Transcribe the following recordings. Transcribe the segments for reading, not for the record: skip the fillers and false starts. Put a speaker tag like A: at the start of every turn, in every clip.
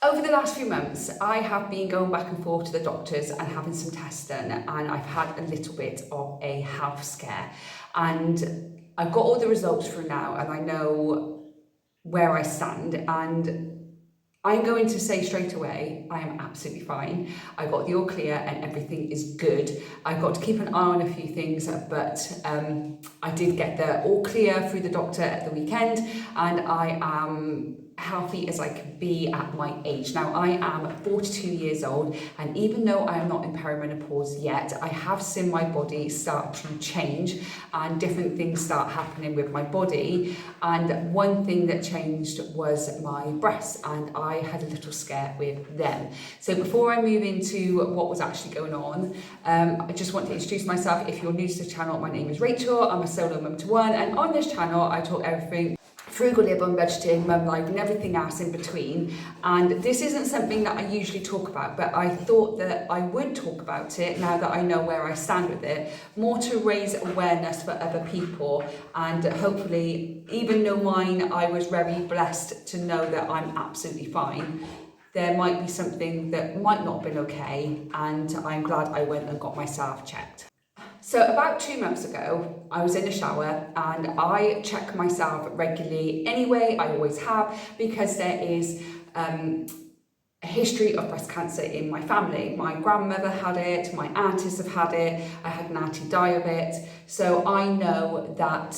A: Over the last few months, I have been going back and forth to the doctors and having some tests done, and I've had a little bit of a health scare. And I've got all the results through now, and I know where I stand, and I'm going to say straight away, I am absolutely fine. I got the all clear and everything is good. I've got to keep an eye on a few things, but I did get the all clear through the doctor at the weekend, and I am healthy as I can be at my age. Now, I am 42 years old, and even though I am not in perimenopause yet, I have seen my body start to change and different things start happening with my body. And one thing that changed was my breasts, and I had a little scare with them. So before I move into what was actually going on, I just want to introduce myself. If you're new to the channel, my name is Rachel. I'm a solo mum to one, and on this channel I talk everything frugal live on vegetarian mum life and everything else in between. And this isn't something that I usually talk about, but I thought that I would talk about it now that I know where I stand with it, more to raise awareness for other people. And hopefully, even though mine, I was very blessed to know that I'm absolutely fine, there might be something that might not have been okay, and I'm glad I went and got myself checked. So about 2 months ago, I was in the shower and I check myself regularly anyway, I always have, because there is a history of breast cancer in my family. My grandmother had it, my aunties have had it, I had an auntie die of it. So I know that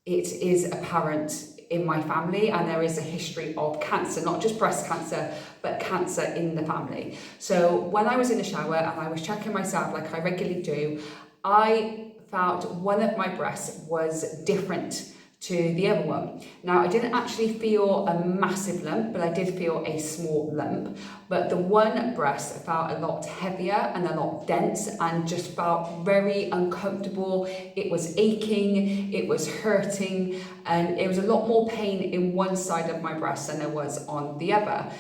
A: it is apparent in my family, and there is a history of cancer, not just breast cancer, but cancer in the family. So when I was in the shower and I was checking myself like I regularly do, I felt one of my breasts was different to the other one. Now, I didn't actually feel a massive lump, but I did feel a small lump. But the one breast felt a lot heavier and a lot dense and just felt very uncomfortable. It was aching, it was hurting, and it was a lot more pain in one side of my breast than there was on the other.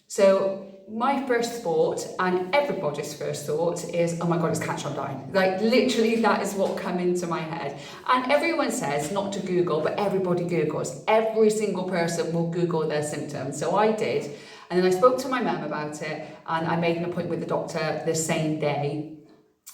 A: So my first thought, and everybody's first thought, is, oh my God, it's cancer, I'm dying. Like, literally, that is what came into my head. And everyone says not to Google, but everybody Googles. Every single person will Google their symptoms. So I did. And then I spoke to my mum about it, and I made an appointment with the doctor the same day.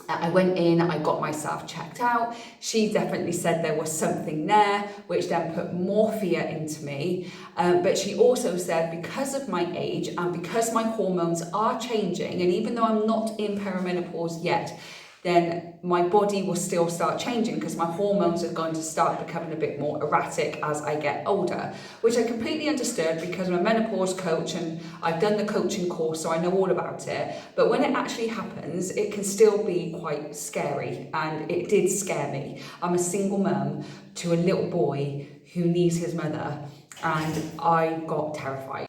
A: I went in, I got myself checked out. She definitely said there was something there, which then put more fear into me. But she also said, because of my age and because my hormones are changing, and even though I'm not in perimenopause yet, then my body will still start changing because my hormones are going to start becoming a bit more erratic as I get older, which I completely understood because I'm a menopause coach and I've done the coaching course, so I know all about it. But when it actually happens, it can still be quite scary, and it did scare me. I'm a single mum to a little boy who needs his mother, and I got terrified.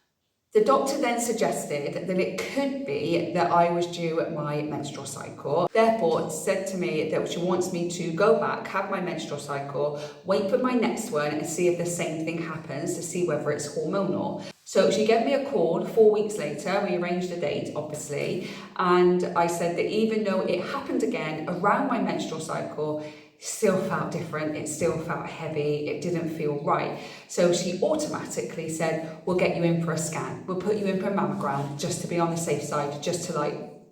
A: The doctor then suggested that it could be that I was due at my menstrual cycle. Therefore, said to me that she wants me to go back, have my menstrual cycle, wait for my next one and see if the same thing happens, to see whether it's hormonal. So she gave me a call 4 weeks later. We arranged a date, obviously, and I said that even though it happened again around my menstrual cycle, still felt different, it still felt heavy, it didn't feel right. So she automatically said, we'll get you in for a scan, we'll put you in for a mammogram, just to be on the safe side, just to like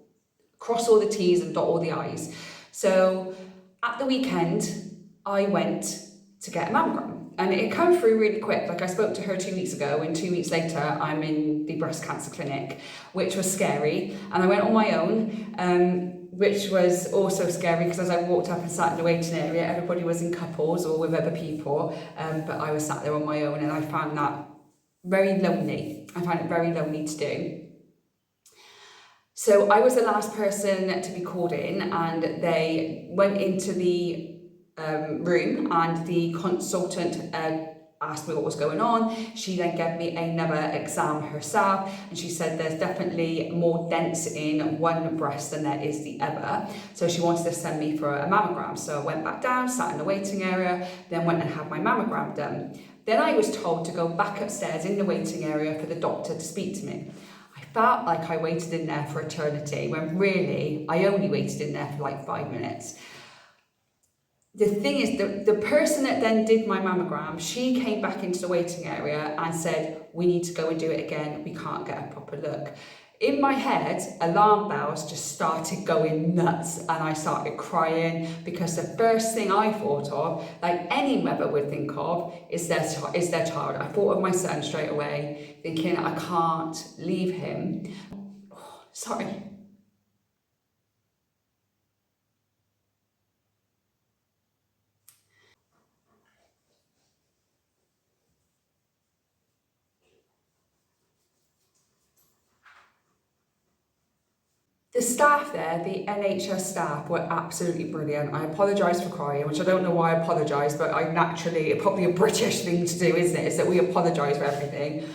A: cross all the T's and dot all the I's. So at the weekend, I went to get a mammogram, and it came through really quick. Like, I spoke to her 2 weeks ago, and 2 weeks later, I'm in the breast cancer clinic, which was scary. And I went on my own, which was also scary because as I walked up and sat in the waiting area, everybody was in couples or with other people, but I was sat there on my own, and I found that very lonely. I found it very lonely to do. So I was the last person to be called in, and they went into the room, and the consultant asked me what was going on. She then gave me another exam herself, and she said there's definitely more dents in one breast than there is the other. So she wanted to send me for a mammogram. So I went back down, sat in the waiting area, then went and had my mammogram done. Then I was told to go back upstairs in the waiting area for the doctor to speak to me. I felt like I waited in there for eternity, when really I only waited in there for like 5 minutes. the thing is, the person that then did my mammogram, she came back into the waiting area and said, we need to go and do it again. We can't get a proper look. In my head, alarm bells just started going nuts and I started crying because the first thing I thought of, like any mother would think of, is their child. I thought of my son straight away, thinking I can't leave him. Oh, sorry. The staff there, the NHS staff, were absolutely brilliant. I apologise for crying, which I don't know why I apologise, but I naturally, probably a British thing to do, isn't it? Is that we apologise for everything.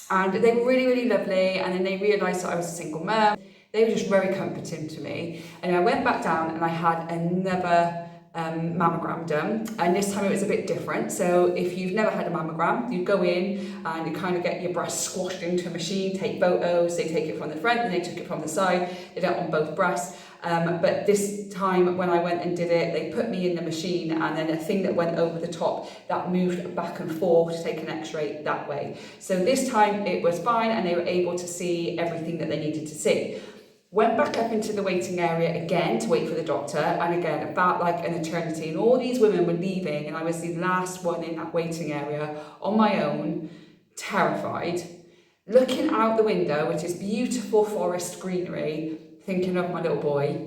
A: And they were really, really lovely. And then they realised that I was a single mum. They were just very comforting to me. And I went back down and I had another mammogram done, and this time it was a bit different. So if you've never had a mammogram, you go in and you kind of get your breast squashed into a machine, take photos. They take it from the front and they took it from the side. They did it on both breasts. But this time when I went and did it, they put me in the machine and then a thing that went over the top that moved back and forth to take an x-ray that way. So this time it was fine and they were able to see everything that they needed to see. Went back up into the waiting area again to wait for the doctor, and again, it felt like an eternity, and all these women were leaving and I was the last one in that waiting area on my own, terrified, looking out the window, which is beautiful forest greenery, thinking of my little boy.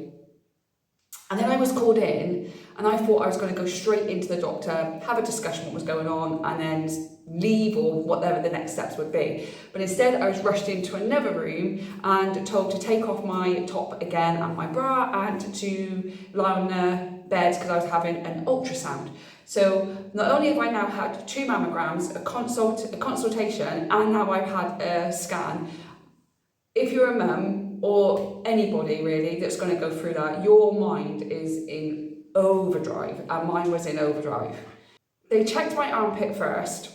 A: And then I was called in and I thought I was going to go straight into the doctor, have a discussion what was going on and then leave or whatever the next steps would be. But instead I was rushed into another room and told to take off my top again and my bra and to lie on the bed because I was having an ultrasound. So not only have I now had 2 mammograms, a consultation, and now I've had a scan. If you're a mum or anybody really that's going to go through that, your mind is in overdrive, and mine was in overdrive. They checked my armpit first,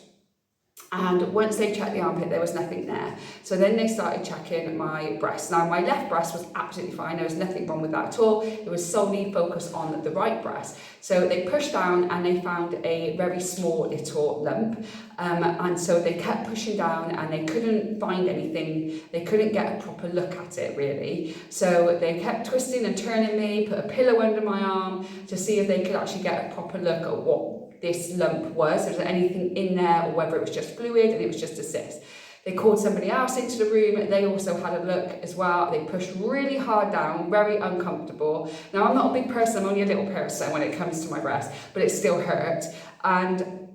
A: and once they checked the armpit, there was nothing there. So then they started checking my breast. Now, my left breast was absolutely fine. There was nothing wrong with that at all. It was solely focused on the right breast. So they pushed down and they found a very small little lump. And so they kept pushing down and they couldn't find anything. They couldn't get a proper look at it, really. So they kept twisting and turning me, put a pillow under my arm to see if they could actually get a proper look at what this lump was, if there was anything in there or whether it was just fluid and it was just a cyst. They called somebody else into the room, they also had a look as well. They pushed really hard down, very uncomfortable. Now I'm not a big person, I'm only a little person when it comes to my breast, but it still hurt. And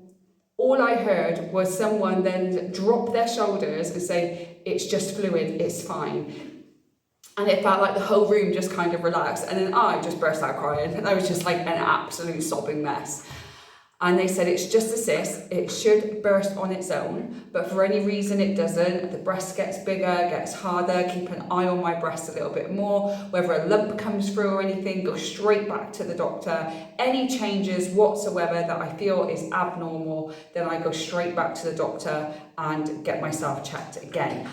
A: all I heard was someone then drop their shoulders and say, it's just fluid, it's fine. And it felt like the whole room just kind of relaxed. And then I just burst out crying and I was just like an absolute sobbing mess. And they said it's just a cyst, it should burst on its own, but for any reason it doesn't, the breast gets bigger, gets harder, keep an eye on my breast a little bit more, whether a lump comes through or anything, go straight back to the doctor. Any changes whatsoever that I feel is abnormal, then I go straight back to the doctor and get myself checked again.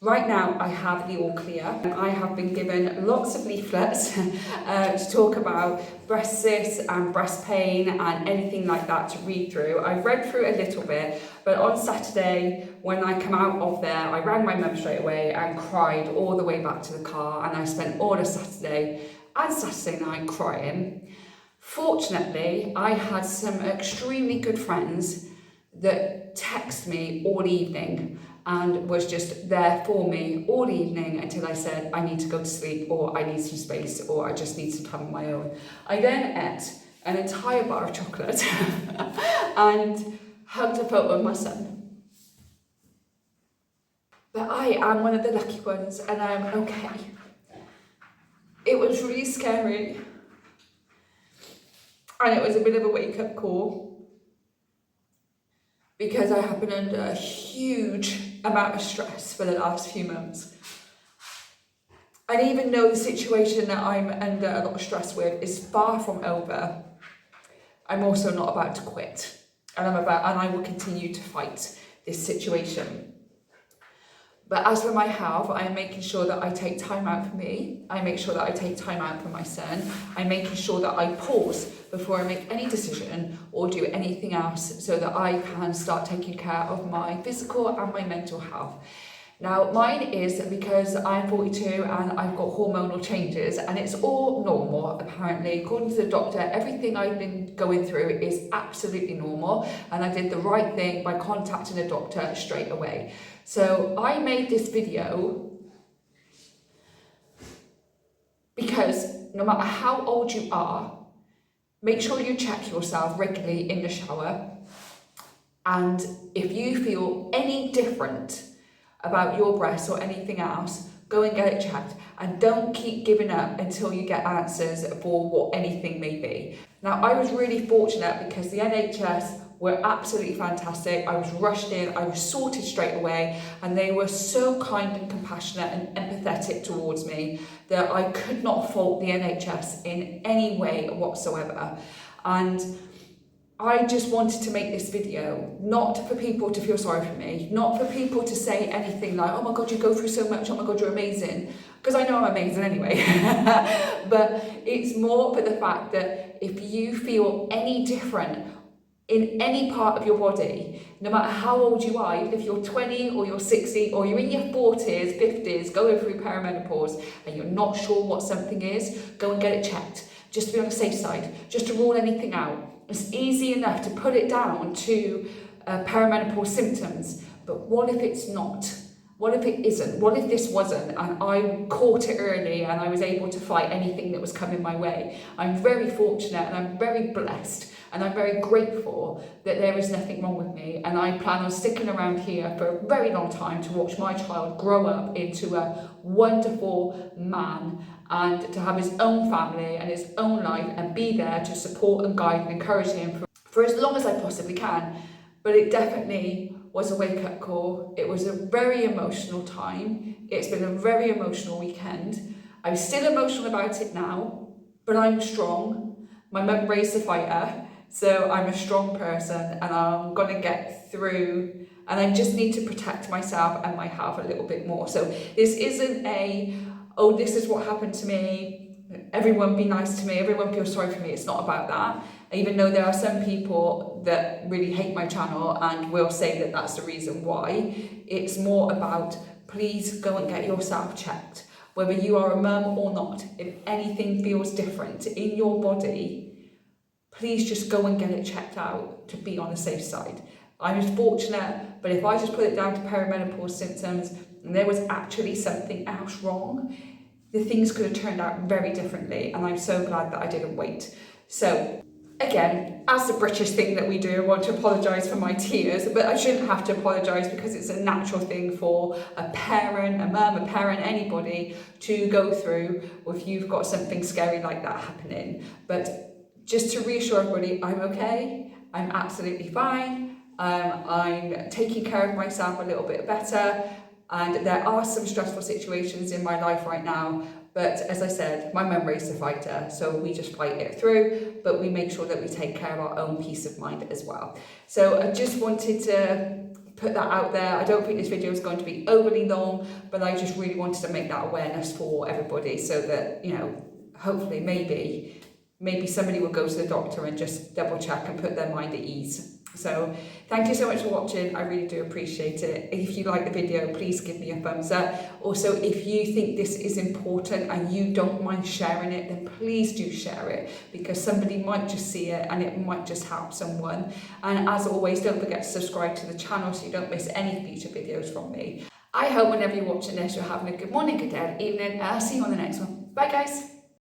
A: Right now, I have the all clear. I have been given lots of leaflets to talk about breast cysts and breast pain and anything like that to read through. I've read through a little bit, but on Saturday, when I come out of there, I rang my mum straight away and cried all the way back to the car, and I spent all of Saturday and Saturday night crying. Fortunately, I had some extremely good friends that text me all evening and was just there for me all evening until I said I need to go to sleep or I need some space or I just need some time on my own. I then ate an entire bar of chocolate and hugged a photo of my son. But I am one of the lucky ones and I'm okay. It was really scary and it was a bit of a wake-up call because I have been under a huge amount of stress for the last few months. And even though the situation that I'm under a lot of stress with is far from over, I'm also not about to quit. And I will continue to fight this situation. But But as for my health, I am making sure that I take time out for me. I make sure that I take time out for my son. I'm making sure that I pause before I make any decision or do anything else so that I can start taking care of my physical and my mental health. Now, mine is because I'm 42 and I've got hormonal changes, and it's all normal, apparently. According to the doctor, everything I've been going through is absolutely normal, and I did the right thing by contacting a doctor straight away. So I made this video because no matter how old you are, make sure you check yourself regularly in the shower. And if you feel any different about your breasts or anything else, go and get it checked, and don't keep giving up until you get answers for what anything may be. Now, I was really fortunate because the NHS were absolutely fantastic. I was rushed in, I was sorted straight away, and they were so kind and compassionate and empathetic towards me that I could not fault the NHS in any way whatsoever. And I just wanted to make this video, not for people to feel sorry for me, not for people to say anything like, oh my God, you go through so much, oh my God, you're amazing, because I know I'm amazing anyway. But it's more for the fact that if you feel any different in any part of your body, no matter how old you are, even if you're 20 or you're 60 or you're in your 40s, 50s, going through perimenopause and you're not sure what something is, go and get it checked, just to be on the safe side, just to rule anything out. It's easy enough to put it down to perimenopause symptoms, but what if it's not? What if it isn't? What if this wasn't and I caught it early and I was able to fight anything that was coming my way? I'm very fortunate and I'm very blessed and I'm very grateful that there is nothing wrong with me, and I plan on sticking around here for a very long time to watch my child grow up into a wonderful man and to have his own family and his own life, and be there to support and guide and encourage him for as long as I possibly can. But it definitely was a wake-up call. It was a very emotional time. It's been a very emotional weekend. I'm still emotional about it now, but I'm strong. My mum raised a fighter, so I'm a strong person and I'm gonna get through, and I just need to protect myself and my health a little bit more. So this isn't a, oh, this is what happened to me, everyone be nice to me, everyone feel sorry for me. It's not about that. Even though there are some people that really hate my channel and will say that that's the reason why, it's more about, please go and get yourself checked. Whether you are a mum or not, if anything feels different in your body, please just go and get it checked out to be on the safe side. I was fortunate, but if I just put it down to perimenopause symptoms and there was actually something else wrong, the things could have turned out very differently, and I'm so glad that I didn't wait. So again, as the British thing that we do, I want to apologise for my tears, but I shouldn't have to apologise because it's a natural thing for a parent, a mum, a parent, anybody to go through if you've got something scary like that happening. But just to reassure everybody, I'm okay, I'm absolutely fine, I'm taking care of myself a little bit better, and there are some stressful situations in my life right now, but as I said, my mum raised a fighter, so we just fight it through, but we make sure that we take care of our own peace of mind as well. So I just wanted to put that out there. I don't think this video is going to be overly long, but I just really wanted to make that awareness for everybody so that, you know, hopefully maybe somebody will go to the doctor and just double check and put their mind at ease. So thank you so much for watching. I really do appreciate it. If you like the video, please give me a thumbs up. Also, if you think this is important and you don't mind sharing it, then please do share it, because somebody might just see it and it might just help someone. And as always, don't forget to subscribe to the channel so you don't miss any future videos from me. I hope whenever you're watching this, you're having a good morning, good day, evening, and I'll see you on the next one. Bye guys.